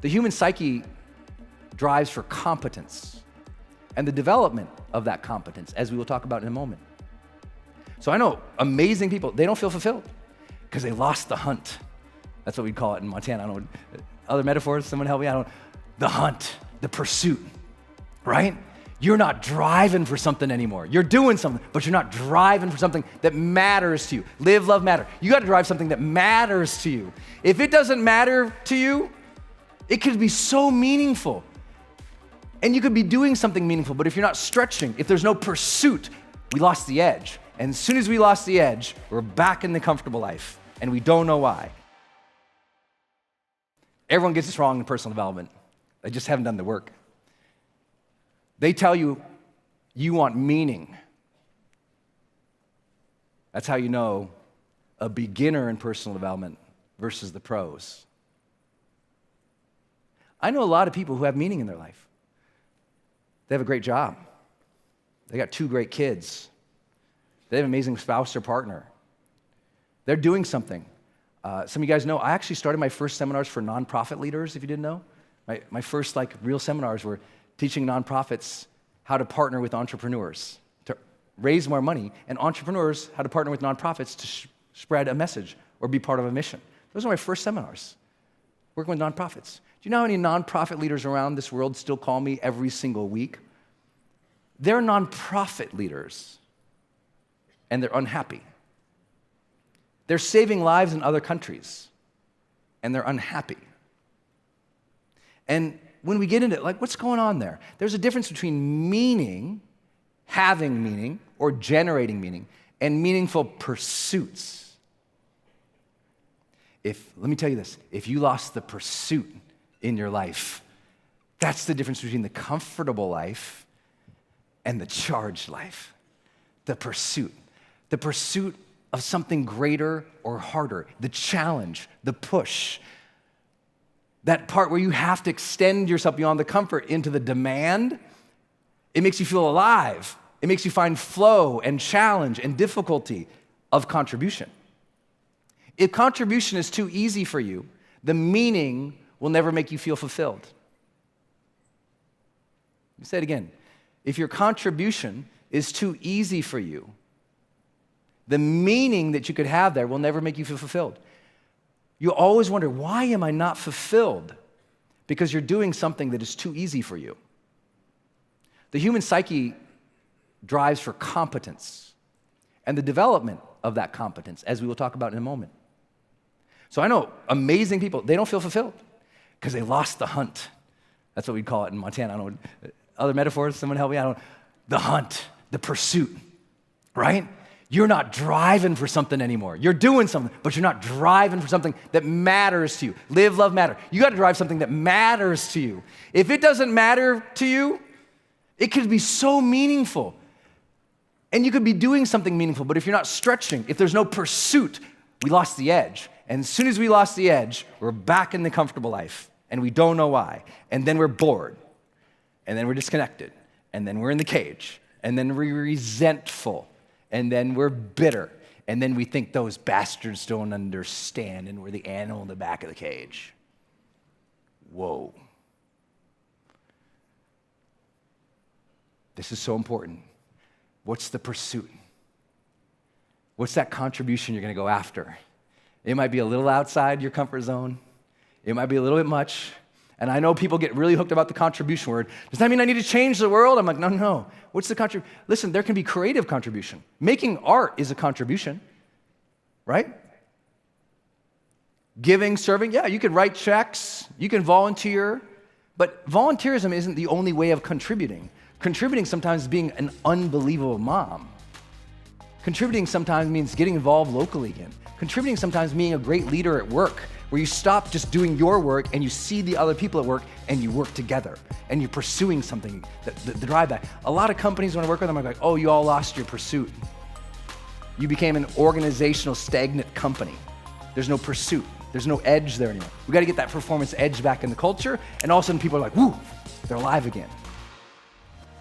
The human psyche drives for competence and the development of that competence, as we will talk about in a moment. So I know amazing people, they don't feel fulfilled because they lost the hunt. That's what we call it in Montana. I don't know, other metaphors, someone help me? The hunt, the pursuit, right? You're not driving for something anymore. You're doing something, but you're not driving for something that matters to you. Live, love, matter. You got to drive something that matters to you. If it doesn't matter to you, it could be so meaningful. And you could be doing something meaningful, but if you're not stretching, if there's no pursuit, we lost the edge. And as soon as we lost the edge, we're back in the comfortable life, and we don't know why. Everyone gets this wrong in personal development. They just haven't done the work. They tell you you want meaning. That's how you know a beginner in personal development versus the pros. I know a lot of people who have meaning in their life. They have a great job. They got 2 great kids. They have an amazing spouse or partner. They're doing something. Some of you guys know, I actually started my first seminars for nonprofit leaders, if you didn't know. My first real seminars were teaching nonprofits how to partner with entrepreneurs to raise more money, and entrepreneurs how to partner with nonprofits to spread a message or be part of a mission. Those are my first seminars, working with nonprofits. Do you know how many nonprofit leaders around this world still call me every single week? They're nonprofit leaders, and they're unhappy. They're saving lives in other countries, and they're unhappy. And when we get into it, what's going on there? There's a difference between meaning, having meaning, or generating meaning, and meaningful pursuits. Let me tell you this, if you lost the pursuit in your life, that's the difference between the comfortable life and the charged life. The pursuit of something greater or harder, the challenge, the push. That part where you have to extend yourself beyond the comfort into the demand, it makes you feel alive. It makes you find flow and challenge and difficulty of contribution. If contribution is too easy for you, the meaning will never make you feel fulfilled. Let me say it again. If your contribution is too easy for you, the meaning that you could have there will never make you feel fulfilled. You always wonder, why am I not fulfilled? Because you're doing something that is too easy for you. The human psyche drives for competence and the development of that competence, as we will talk about in a moment. So I know amazing people, they don't feel fulfilled because they lost the hunt. That's what we call it in Montana. I don't know, other metaphors, someone help me? The hunt, the pursuit, right? You're not driving for something anymore. You're doing something, but you're not driving for something that matters to you. Live, love, matter. You got to drive something that matters to you. If it doesn't matter to you, it could be so meaningful. And you could be doing something meaningful, but if you're not stretching, if there's no pursuit, we lost the edge. And as soon as we lost the edge, we're back in the comfortable life, and we don't know why. And then we're bored, and then we're disconnected, and then we're in the cage, and then we're resentful, and then we're bitter, and then we think those bastards don't understand, and we're the animal in the back of the cage. Whoa. This is so important. What's the pursuit? What's that contribution you're going to go after? It might be a little outside your comfort zone. It might be a little bit much. And I know people get really hooked about the contribution word. Does that mean I need to change the world? I'm like, no. What's the contribution? Listen, there can be creative contribution. Making art is a contribution, right? Giving, serving, yeah, you can write checks, you can volunteer, but volunteerism isn't the only way of contributing. Contributing sometimes is being an unbelievable mom. Contributing sometimes means getting involved locally again. Contributing sometimes being a great leader at work, where you stop just doing your work and you see the other people at work and you work together and you're pursuing something, the drive that. A lot of companies when I work with them are like, oh, you all lost your pursuit. You became an organizational stagnant company. There's no pursuit. There's no edge there anymore. We got to get that performance edge back in the culture, and all of a sudden people are like, woo, they're alive again.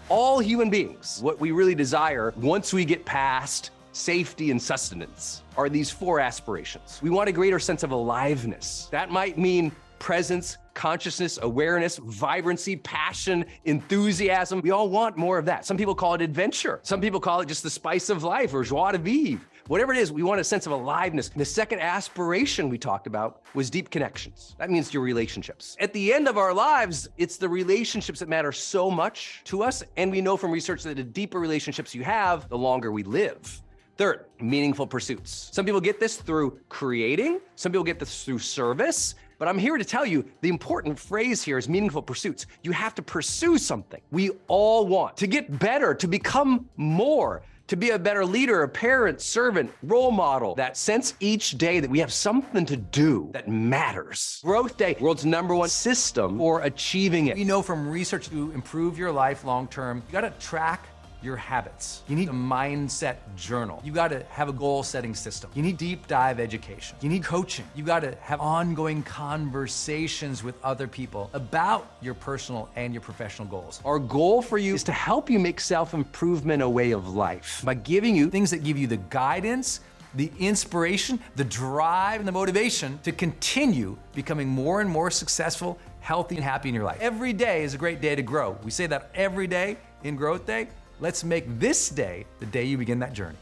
All human beings, what we really desire once we get past safety and sustenance are these 4 aspirations. We want a greater sense of aliveness. That might mean presence, consciousness, awareness, vibrancy, passion, enthusiasm. We all want more of that. Some people call it adventure. Some people call it just the spice of life or joie de vivre. Whatever it is, we want a sense of aliveness. The second aspiration we talked about was deep connections. That means your relationships. At the end of our lives, it's the relationships that matter so much to us. And we know from research that the deeper relationships you have, the longer we live. Third, meaningful pursuits. Some people get this through creating. Some people get this through service. But I'm here to tell you, the important phrase here is meaningful pursuits. You have to pursue something. We all want to get better, to become more, to be a better leader, a parent, servant, role model. That sense each day that we have something to do that matters. Growth Day, world's #1 system for achieving it. We know from research to improve your life long term, you gotta track your habits. You need a mindset journal. You gotta have a goal setting system. You need deep dive education. You need coaching. You gotta have ongoing conversations with other people about your personal and your professional goals. Our goal for you is to help you make self-improvement a way of life by giving you Things that give you the guidance, the inspiration, the drive, and the motivation to continue becoming more and more successful, healthy, and happy in your life. Every day is a great day to grow. We say that every day in Growth Day. Let's make this day the day you begin that journey.